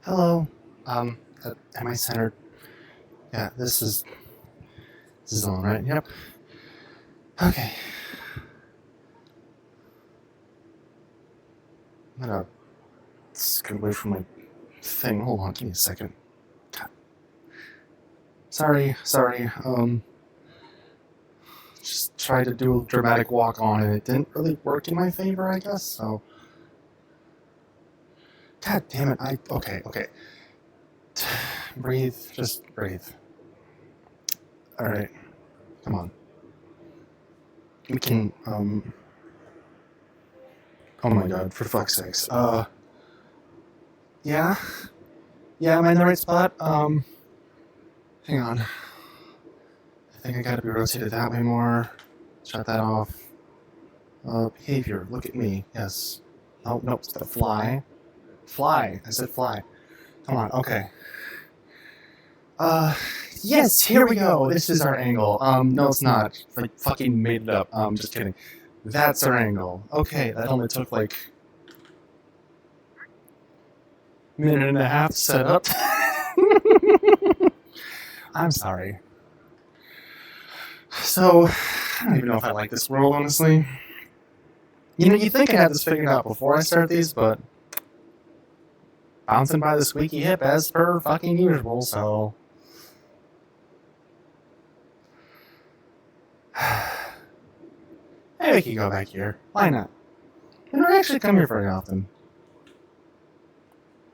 Hello. Am I centered? Yeah, this is on, right? Yep. Okay. I'm gonna scoot away from my thing. Hold on, give me a second. God. Sorry. Just tried to do a dramatic walk on and it didn't really work in my favor, I guess, so. God damn it, okay. Breathe, just breathe. Alright, come on. We can, oh my god, for fuck's sakes. Yeah? Yeah, am I in the right spot? Hang on. I think I gotta be rotated that way more. Shut that off. Behavior, look at me, yes. Oh, nope, it's the fly. Fly, I said fly. Come on, okay. Yes, here we go. This is our angle. No, it's not. I fucking made it up. Just kidding. That's our angle. Okay, that only took like a minute and a half to set up. I'm sorry. So, I don't even know if I like this world, honestly. You know, you'd think I had this figured out before I start these, but bouncing by the squeaky hip as per fucking usual, so. Hey, we can go back here. Why not? We don't actually come here very often.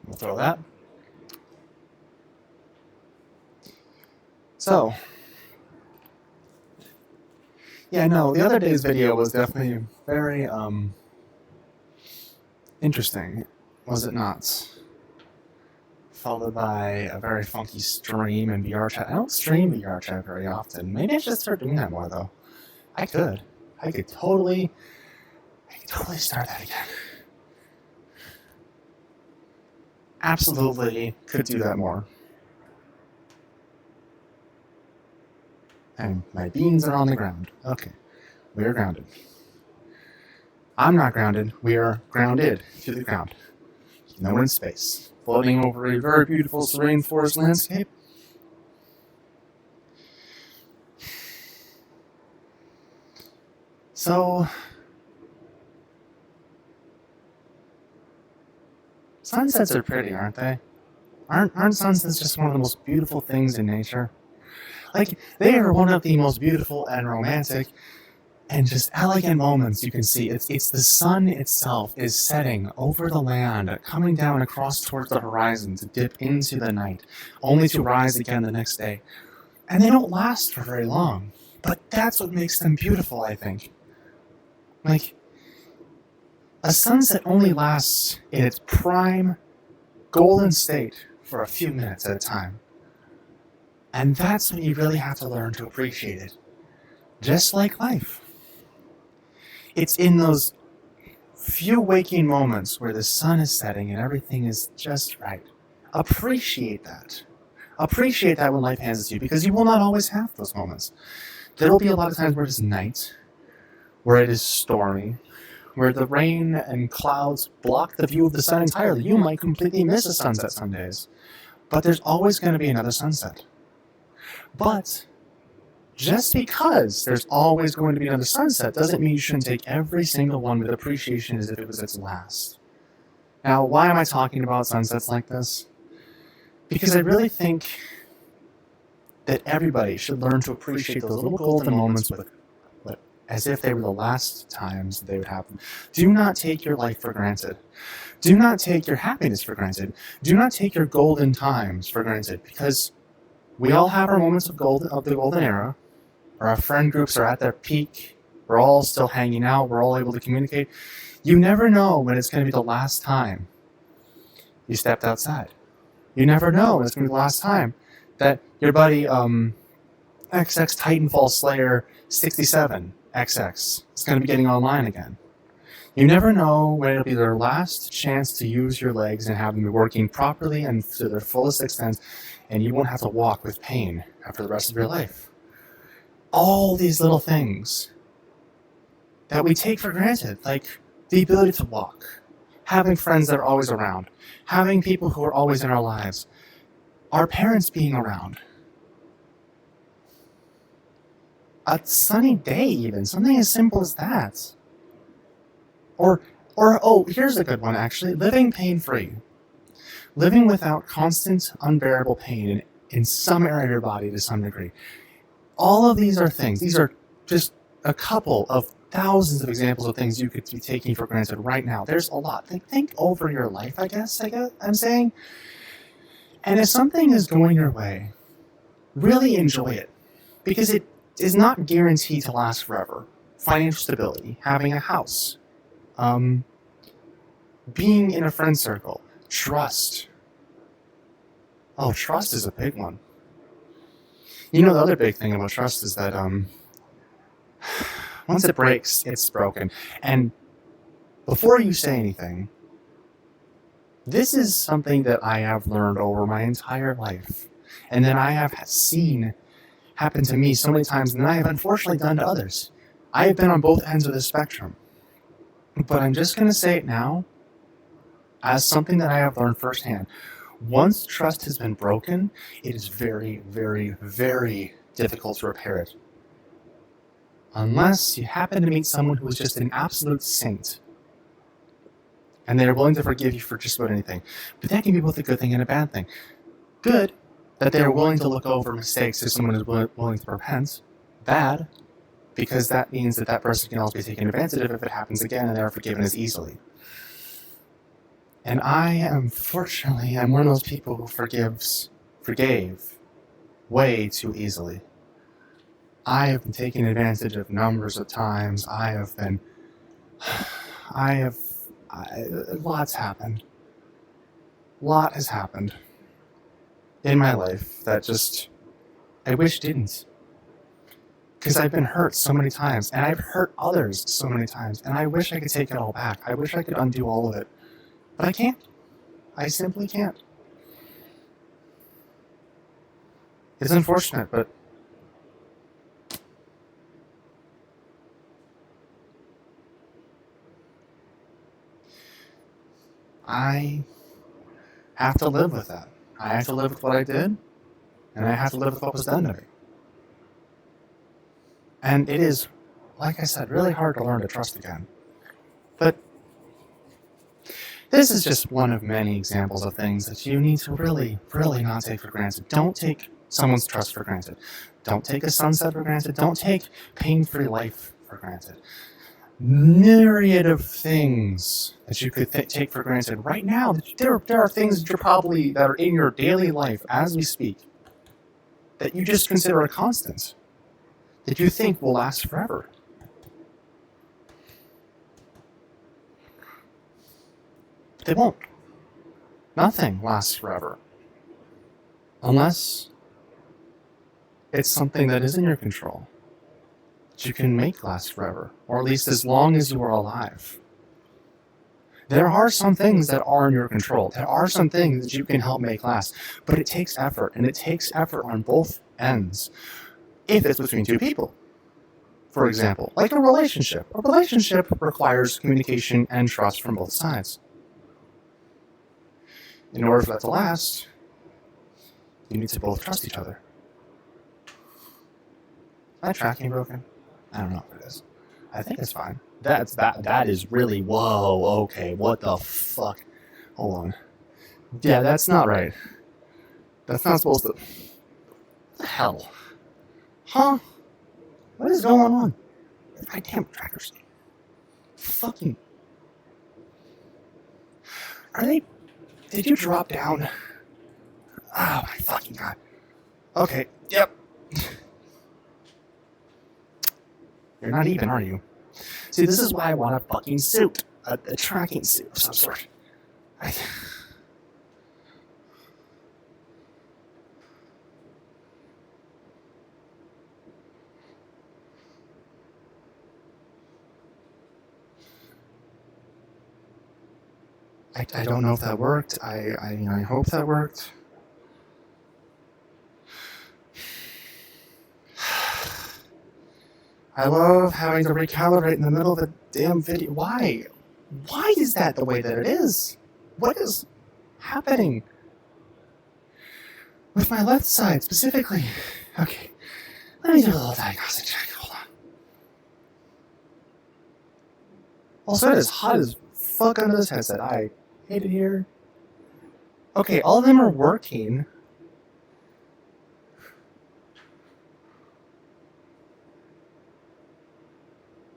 We'll throw that. So. Yeah, no, the other day's video was definitely very, interesting, was it not? Followed by a very funky stream in vrchat. I don't stream vrchat very often. Maybe I should start doing that more, though. I could totally start that again. Absolutely could do that more. And my beans are on the ground. Okay, we are grounded. I'm not grounded. We are grounded to the ground. No one in space, floating over a very beautiful serene forest landscape. So, sunsets are pretty, aren't they? Aren't sunsets just one of the most beautiful things in nature? Like, they are one of the most beautiful and romantic and just elegant moments you can see. It's the sun itself is setting over the land, coming down across towards the horizon to dip into the night, only to rise again the next day. And they don't last for very long, but that's what makes them beautiful, I think. Like, a sunset only lasts in its prime, golden state for a few minutes at a time. And that's when you really have to learn to appreciate it. Just like life. It's in those few waking moments where the sun is setting and everything is just right. Appreciate that. Appreciate that when life hands it to you, because you will not always have those moments. There will be a lot of times where it is night, where it is stormy, where the rain and clouds block the view of the sun entirely. You might completely miss a sunset some days. But there's always going to be another sunset. But just because there's always going to be another sunset doesn't mean you shouldn't take every single one with appreciation as if it was its last. Now, why am I talking about sunsets like this? Because I really think that everybody should learn to appreciate those little golden moments as if they were the last times they would happen. Do not take your life for granted. Do not take your happiness for granted. Do not take your golden times for granted, because we all have our moments of the golden era, where our friend groups are at their peak, we're all still hanging out, we're all able to communicate. You never know when it's going to be the last time you stepped outside. You never know when it's going to be the last time that your buddy XX Titanfall Slayer 67 XX is going to be getting online again. You never know when it'll be their last chance to use your legs and have them be working properly and to their fullest extent, and you won't have to walk with pain after the rest of your life. All these little things that we take for granted, like the ability to walk, having friends that are always around, having people who are always in our lives, our parents being around, a sunny day even, something as simple as that. Or oh, here's a good one actually, living pain-free. Living without constant, unbearable pain in some area of your body to some degree. All of these are things, these are just a couple of thousands of examples of things you could be taking for granted right now. There's a lot. Think over your life, I guess I'm saying. And if something is going your way, really enjoy it. Because it is not guaranteed to last forever. Financial stability, having a house, being in a friend circle, trust. Oh, trust is a big one. You know, the other big thing about trust is that once it breaks, it's broken. And before you say anything, this is something that I have learned over my entire life. And that I have seen happen to me so many times, and I have unfortunately done to others. I have been on both ends of the spectrum. But I'm just going to say it now as something that I have learned firsthand. Once trust has been broken, it is very, very, very difficult to repair it. Unless you happen to meet someone who is just an absolute saint. And they're willing to forgive you for just about anything. But that can be both a good thing and a bad thing. Good, that they're willing to look over mistakes if someone is willing to repent. Bad, because that means that that person can also be taken advantage of if it happens again and they're forgiven as easily. And I'm one of those people who forgave way too easily. I have been taken advantage of numbers of times. Lots happened. Lot has happened in my life that just, I wish didn't. Because I've been hurt so many times, and I've hurt others so many times, and I wish I could take it all back. I wish I could undo all of it. But I can't. I simply can't. It's unfortunate, but I have to live with that. I have to live with what I did, and I have to live with what was done to me. And it is, like I said, really hard to learn to trust again. But this is just one of many examples of things that you need to really, really not take for granted. Don't take someone's trust for granted. Don't take a sunset for granted. Don't take pain-free life for granted. Myriad of things that you could take for granted right now. There are things that are in your daily life as we speak that you just consider a constant, that you think will last forever. They won't. Nothing lasts forever. Unless it's something that is in your control, that you can make last forever, or at least as long as you are alive. There are some things that are in your control. There are some things that you can help make last, but it takes effort, and it takes effort on both ends. If it's between two people, for example, like a relationship. A relationship requires communication and trust from both sides. In order for that to last, you need to both trust each other. Is my tracking broken? I don't know if it is. I think it's fine. That is really, whoa, okay, what the fuck? Hold on. Yeah, that's not right. That's not supposed to... What the hell? Huh? What is going on? My damn trackers. Fucking... Are they... Did you drop down? Oh my fucking god. Okay, yep. You're not even, are you? See, this is why I want a fucking suit. A tracking suit of some sort. I don't know if that worked. I hope that worked. I love having to recalibrate in the middle of a damn video. Why? Why is that the way that it is? What is happening with my left side specifically? Okay, let me do a little diagnostic check. Hold on. Also, it is hot as fuck under this headset. I hate it here. Okay, all of them are working.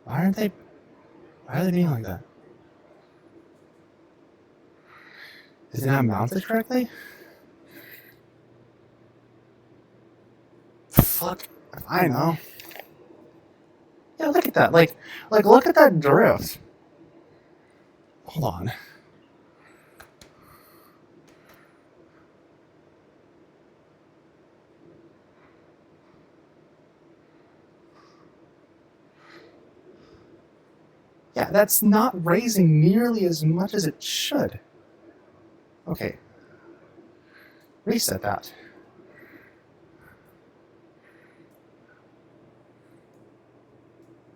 Why are they being like that? Is it not mounted correctly? Fuck if I know. Yeah, look at that. Like look at that drift. Hold on. Yeah, that's not raising nearly as much as it should. Okay. Reset that.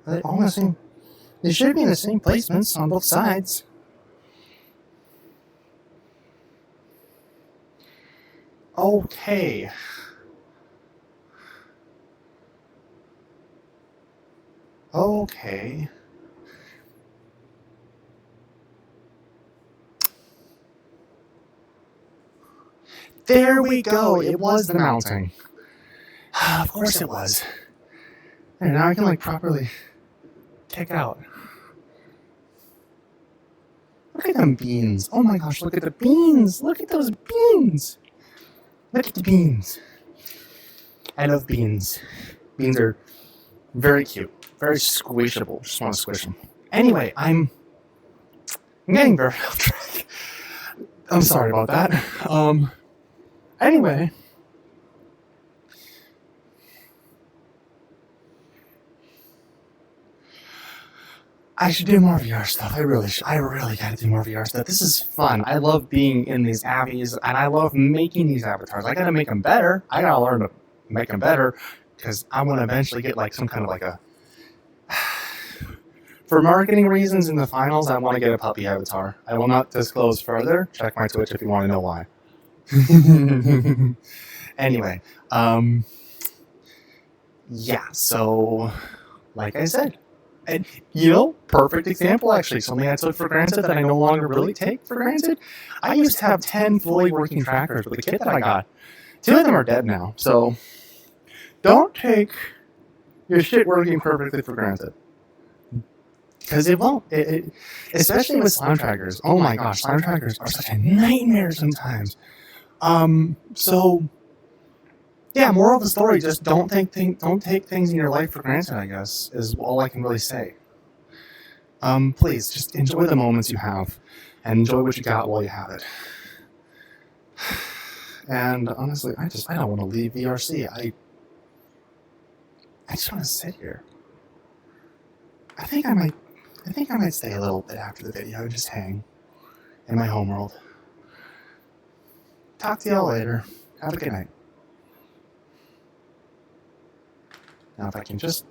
Are they all in the same? They should be in the same placements on both sides. Okay. Okay. There we go. It was the mounting. Of course it was. And now I can like properly take out. Look at them beans. Oh my gosh, look at the beans. Look at those beans. Look at the beans. I love beans. Beans are very cute. Very squishable. Just want to squish them. Anyway, I'm getting very off track. I'm sorry about that. Anyway. I should do more VR stuff. I really should. I really gotta do more VR stuff. This is fun. I love being in these avies, and I love making these avatars. I gotta make them better. I gotta learn to make them better, because I want to eventually get like some kind of like a... For marketing reasons in the finals, I want to get a puppy avatar. I will not disclose further. Check my Twitch if you want to know why. Anyway, yeah, so, like I said, and, you know, perfect example, actually, something I took for granted that I no longer really take for granted. I used to have 10 fully working trackers with the kit that I got. 2 of them are dead now, so don't take your shit working perfectly for granted. Because it won't. Especially with slime trackers. Oh my gosh, slime trackers are such a nightmare sometimes. So, yeah, moral of the story, just don't take things in your life for granted, I guess, is all I can really say. Please, just enjoy the moments you have, and enjoy what you got while you have it. And honestly, I don't want to leave VRC. I just want to sit here. I think I might stay a little bit after the video and just hang in my homeworld. Talk to y'all later. Have a good night. Now if I can just